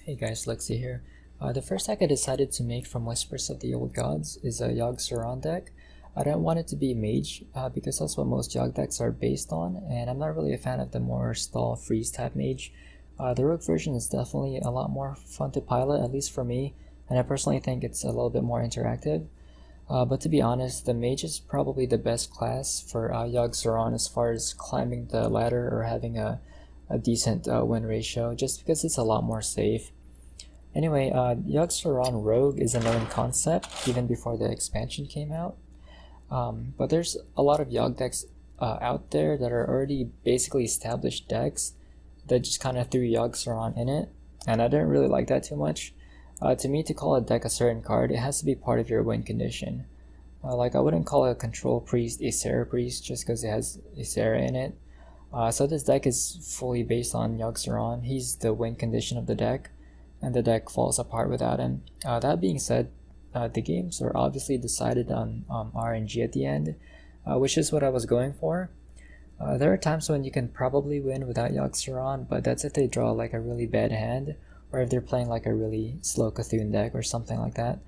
Hey guys, Lexi here. The first deck I decided to make from Whispers of the Old Gods is a Yogg-Saron deck. I don't want it to be mage because that's what most Yogg decks are based on, and I'm not really a fan of the more stall freeze type mage. The rogue version is definitely a lot more fun to pilot, at least for me, and I personally think it's a little bit more interactive. But to be honest, the mage is probably the best class for Yogg-Saron as far as climbing the ladder or having a decent win ratio, just because it's a lot more safe. Anyway, Yogg-Saron Rogue is a known concept even before the expansion came out. But there's a lot of Yogg decks out there that are already basically established decks that just kind of threw Yogg-Saron in it, and I didn't really like that too much. To me, to call a deck a certain card, it has to be part of your win condition. Like I wouldn't call a Control Priest a Sarah Priest just because it has a Sarah in it. So this deck is fully based on Yogg-Saron. He's the win condition of the deck, and the deck falls apart without him. That being said, the games are obviously decided on RNG at the end, which is what I was going for. There are times when you can probably win without Yogg-Saron, but that's if they draw like a really bad hand, or if they're playing like a really slow Cthulhu deck or something like that.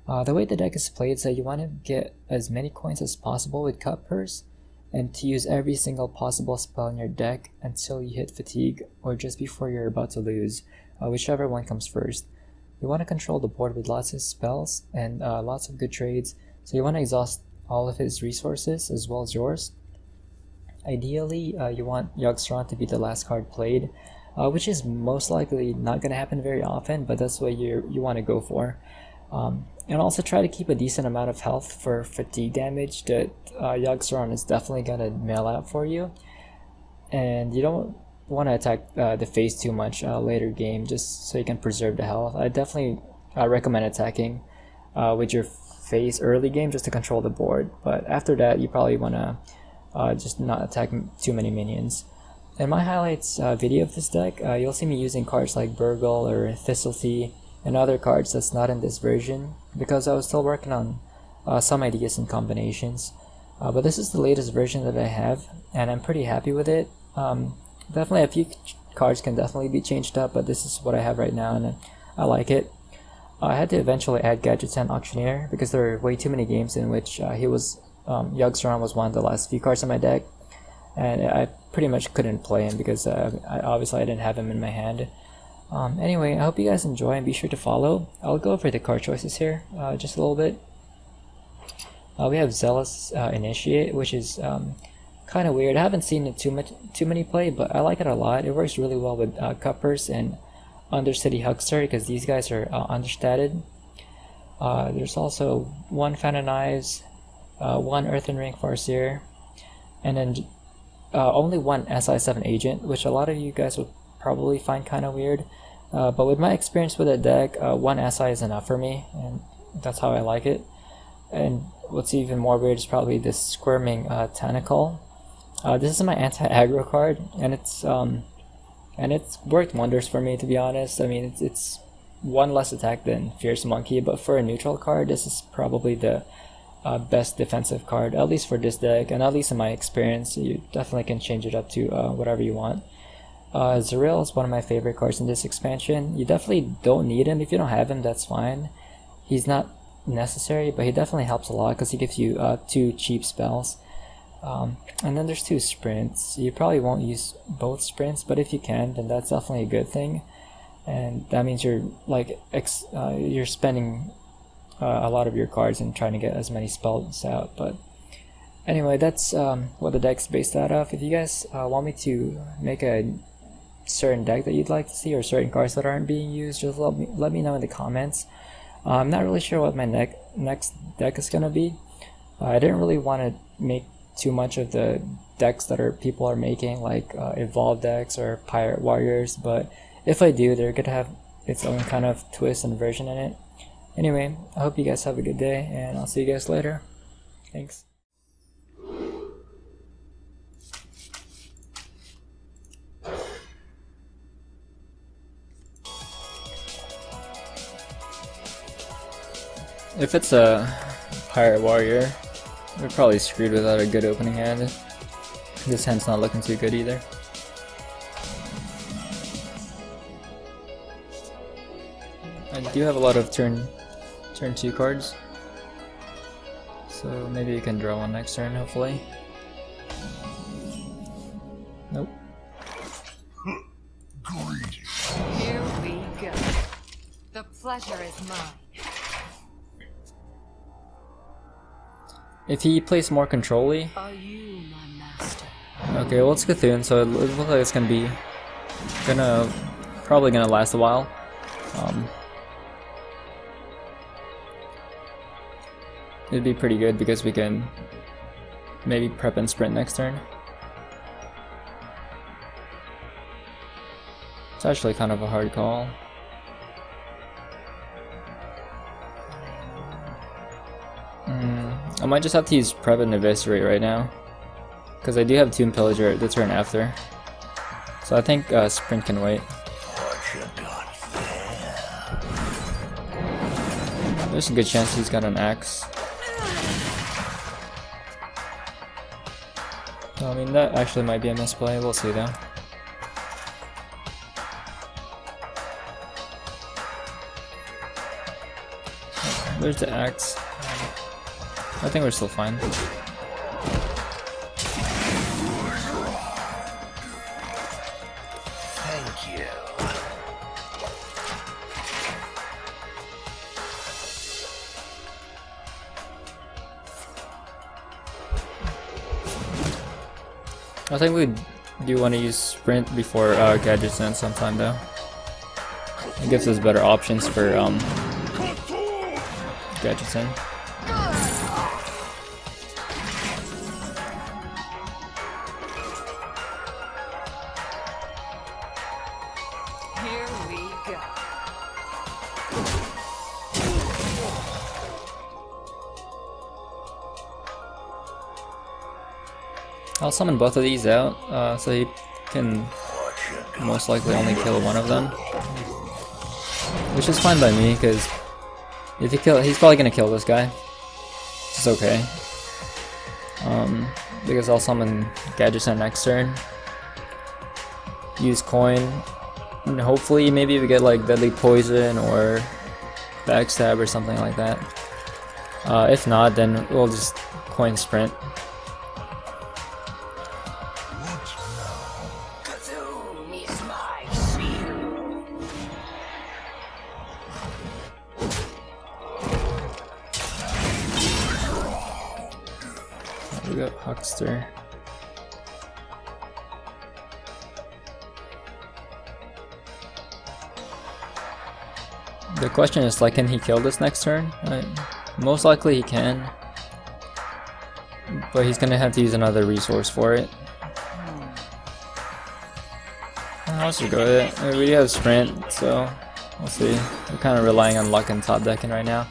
The way the deck is played is that you want to get as many coins as possible with Cut Purse, and to use every single possible spell in your deck until you hit fatigue, or just before you're about to lose, whichever one comes first. You want to control the board with lots of spells and lots of good trades, so you want to exhaust all of his resources as well as yours. Ideally, you want Yogg-Saron to be the last card played, which is most likely not going to happen very often, but that's what you want to go for. And also try to keep a decent amount of health for fatigue damage that Yogg-Saron is definitely going to mail out for you. And you don't want to attack the face too much later game, just so you can preserve the health. I definitely recommend attacking with your face early game just to control the board, but after that you probably want to just not attack too many minions. In my highlights video of this deck, you'll see me using cards like Burgle or Thistletea and other cards that's not in this version, because I was still working on some ideas and combinations. But this is the latest version that I have, and I'm pretty happy with it. Definitely a few cards can definitely be changed up, but this is what I have right now, and I like it. I had to eventually add Gadgets and Auctioneer because there are way too many games in which Yogg-Saron was one of the last few cards in my deck, and I pretty much couldn't play him because obviously I didn't have him in my hand. Anyway, I hope you guys enjoy, and be sure to follow. I'll go over the card choices here just a little bit. We have Zealous Initiate, which is kind of weird. I haven't seen it too many play, but I like it a lot. It works really well with Cuppers and Undercity Huckster because these guys are understated. There's also one Fan of Knives, one Earthen Ring Farseer, and then only one SI7 Agent, which a lot of you guys would probably find kind of weird. But with my experience with the deck, one SI is enough for me, and that's how I like it. And what's even more weird is probably this Squirming Tentacle. This is my anti-aggro card, and it's worked wonders for me, to be honest. I mean, it's one less attack than Fierce Monkey, but for a neutral card, this is probably the best defensive card, at least for this deck, and at least in my experience. You definitely can change it up to whatever you want. Ziril is one of my favorite cards in this expansion. You definitely don't need him. If you don't have him, that's fine. He's not necessary, but he definitely helps a lot because he gives you 2 cheap spells. And then there's 2 sprints. You probably won't use both sprints, but if you can, then that's definitely a good thing. And that means you're like you're spending a lot of your cards and trying to get as many spells out. But anyway, that's what the deck's based out of. If you guys want me to make a certain deck that you'd like to see, or certain cards that aren't being used, just let me know in the comments. I'm not really sure what my next deck is gonna be. I didn't really want to make too much of the decks that people are making, like Evolved decks or Pirate Warriors, but if I do, they're gonna have its own kind of twist and version in it. Anyway, I hope you guys have a good day, and I'll see you guys later. Thanks. If it's a Pirate Warrior, we're probably screwed without a good opening hand. This hand's not looking too good either. I do have a lot of turn 2 cards, so maybe you can draw one next turn, hopefully. Nope. Here we go. The pleasure is mine. If he plays more control-y. Are you my master? Okay, well it's Cthulhu, so it looks like it's probably gonna last a while. It'd be pretty good because we can maybe prep and sprint next turn. It's actually kind of a hard call. I might just have to use prep and eviscerate right now, because I do have Tomb Pillager the turn after. So I think sprint can wait. There's a good chance he's got an axe. I mean, that actually might be a misplay. We'll see though. There's the axe. I think we're still fine. Thank you. I think we do want to use sprint before gadgets in sometime though. It gives us better options for gadgets in. Here we go. I'll summon both of these out, so he can most likely only kill one of them. Which is fine by me, because if he's probably gonna kill this guy. Which is okay. Because I'll summon gadgets on next turn. Use coin. And hopefully maybe we get like deadly poison or backstab or something like that. If not, then we'll just coin sprint. We got Huckster. The question is, like, can he kill this next turn? Most likely he can, but he's gonna have to use another resource for it. I'll just go with it. We do have sprint, so we'll see. We're kind of relying on luck and top decking right now.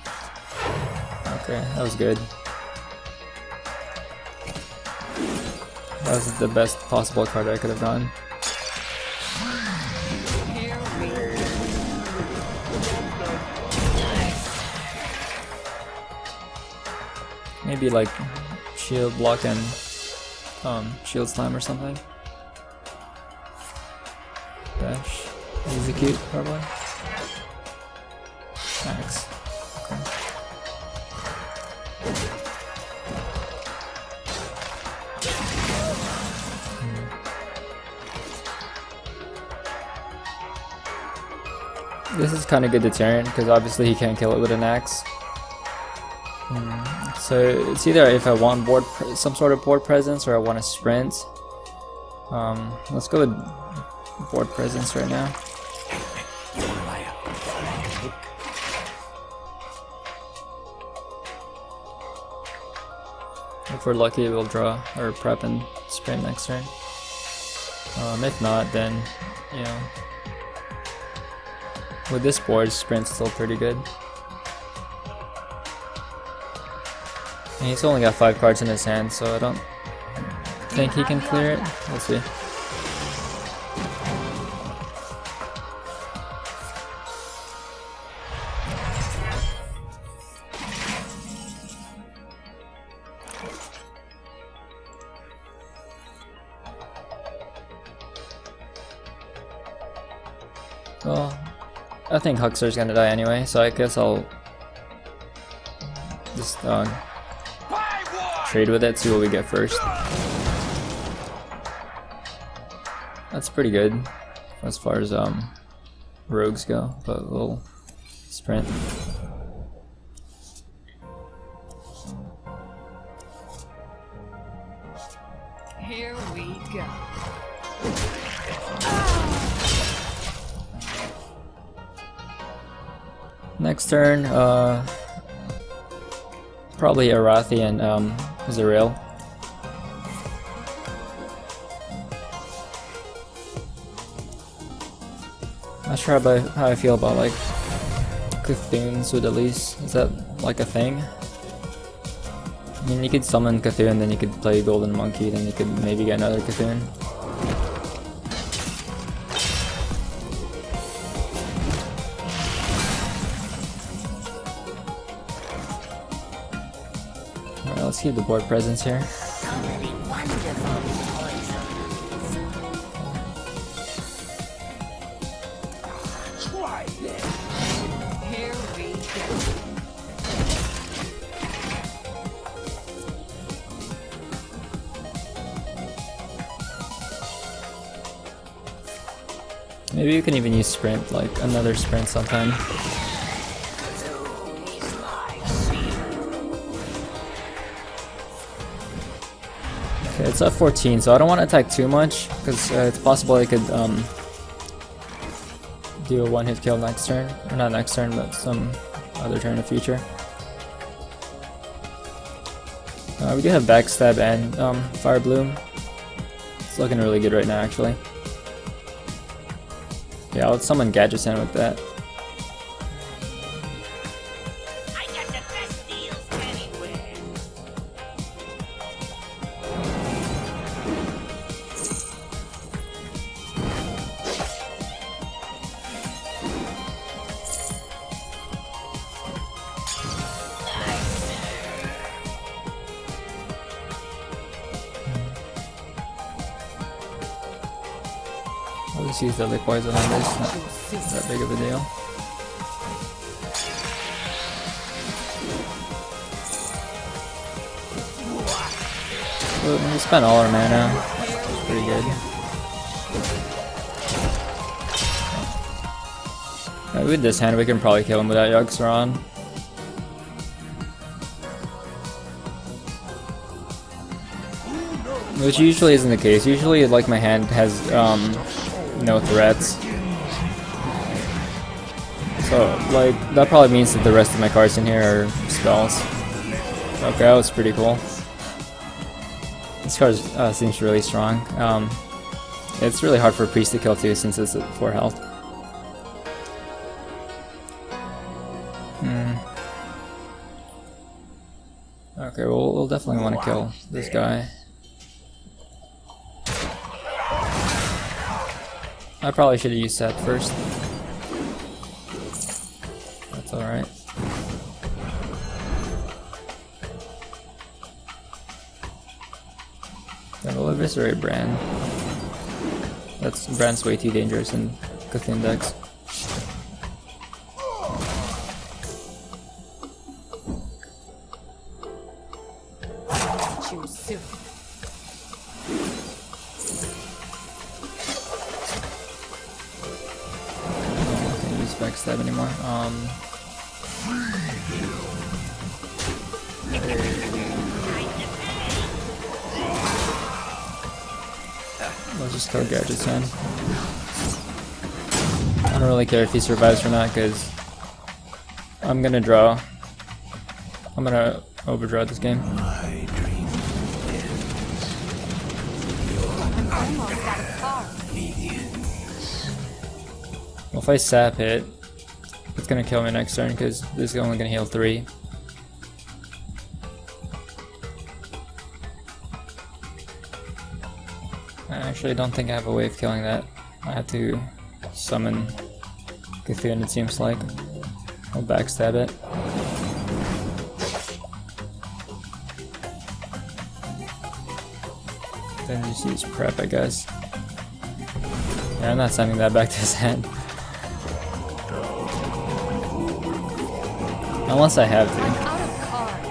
Okay, that was good. That was the best possible card I could have gotten. Maybe like shield block and shield slam or something. Dash. Execute probably. Axe. Okay. This is kind of good deterrent because obviously he can't kill it with an axe. So it's either if I want some sort of board presence or I want to sprint. Let's go with board presence right now. If we're lucky, we'll draw or prep and sprint next turn. If not, then you know, with this board, sprint's still pretty good. And he's only got 5 cards in his hand, so I don't think he can clear it. We'll see. Well, I think Huxer's gonna die anyway, so I guess I'll just trade with it, see what we get first. That's pretty good as far as rogues go, but we'll sprint. Here we go. Next turn, probably Arathi and Zerail. Not sure about how I feel about like Cthunes with Elise. Is that like a thing? I mean, you could summon Cthulhu, then you could play Golden Monkey, then you could maybe get another Cthulhu. Alright, let's keep the board presence here. Here we go. Maybe you can even use sprint, like another sprint sometime. Okay, it's at 14, so I don't want to attack too much, because it's possible I could do a one-hit kill next turn. Or not next turn, but some other turn in the future. We do have Backstab and Fire Bloom. It's looking really good right now, actually. Yeah, I'll summon Gadgetzan with that. I got the best deals anywhere. I'll just use Deadly Poison on this, not that big of a deal. Well, we spent all our mana, it's pretty good. With this hand we can probably kill him without Yogg-Saron. Which usually isn't the case. Usually, like, my hand has no threats. So, like, that probably means that the rest of my cards in here are spells. Okay, that was pretty cool. This card seems really strong. It's really hard for a priest to kill too, since it's at 4 health. Okay, well, we'll definitely want to kill this guy. I probably should have used that first. That's alright. Then we'll eviscerate Bran. Bran's way too dangerous in Cthulhu decks. Too soon. Can't use Backstab anymore. Let's just kill Gadgetzan. I don't really care if he survives or not, because I'm gonna draw. I'm gonna overdraw this game. Almost out of cards. Well, if I sap it, it's gonna kill me next turn, because this is only gonna heal 3. I actually don't think I have a way of killing that. I have to summon Cthulhu, it seems like. I'll backstab it. Then just use prep, I guess. Yeah, I'm not sending that back to his hand. Unless I have I'm to. out of cards.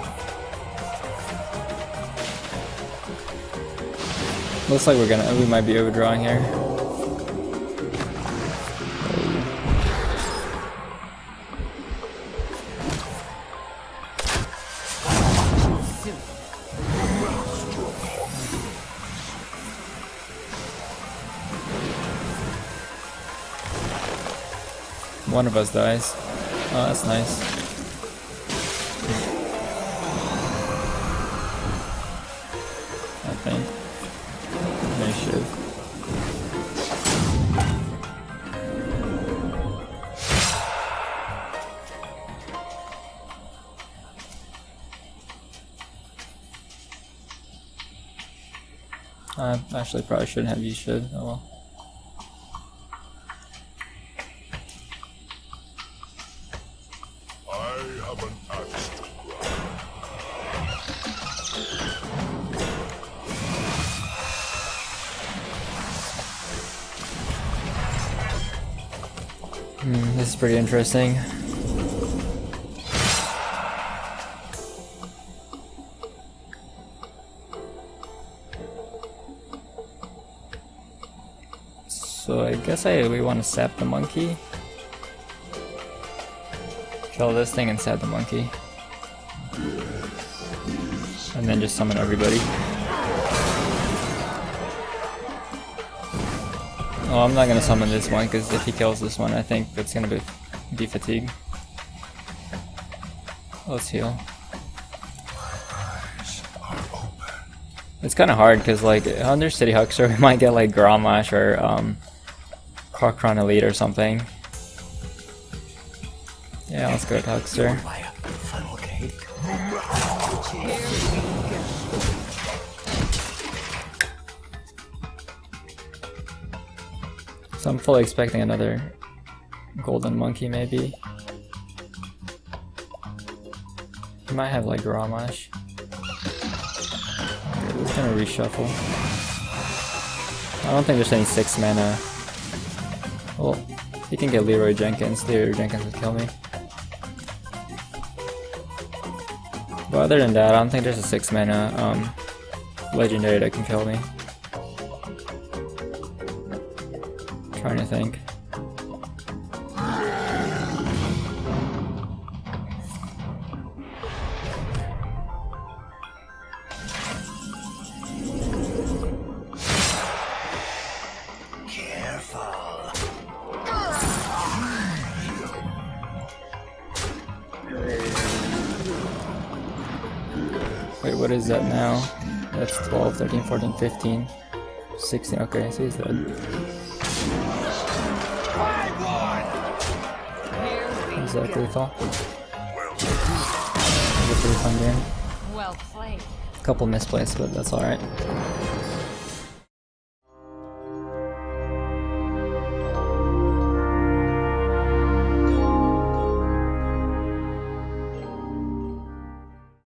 Looks like we might be overdrawing here. One of us dies. Oh, that's nice. I think. They should. Actually, probably shouldn't have. You should. Oh well. This is pretty interesting. So I guess we want to sap the monkey. Kill this thing and sap the monkey. And then just summon everybody. Oh, I'm not gonna summon this one because if he kills this one, I think it's gonna be fatigue. Let's heal. It's kind of hard because like under City Huckster we might get like Grommash or Corkron Elite or something. Yeah, let's go with Huckster. So I'm fully expecting another golden monkey maybe. He might have like Grommash. Okay, we're gonna reshuffle. I don't think there's any 6 mana. Well, he can get Leroy Jenkins. Leroy Jenkins would kill me. But other than that, I don't think there's a 6 mana legendary that can kill me. Trying to think. Wait, what is that now? That's 12, 13, 14, 15, 16. Okay, so he's dead. Is that lethal? It's a pretty fun game. Well played. Couple misplays, but that's alright.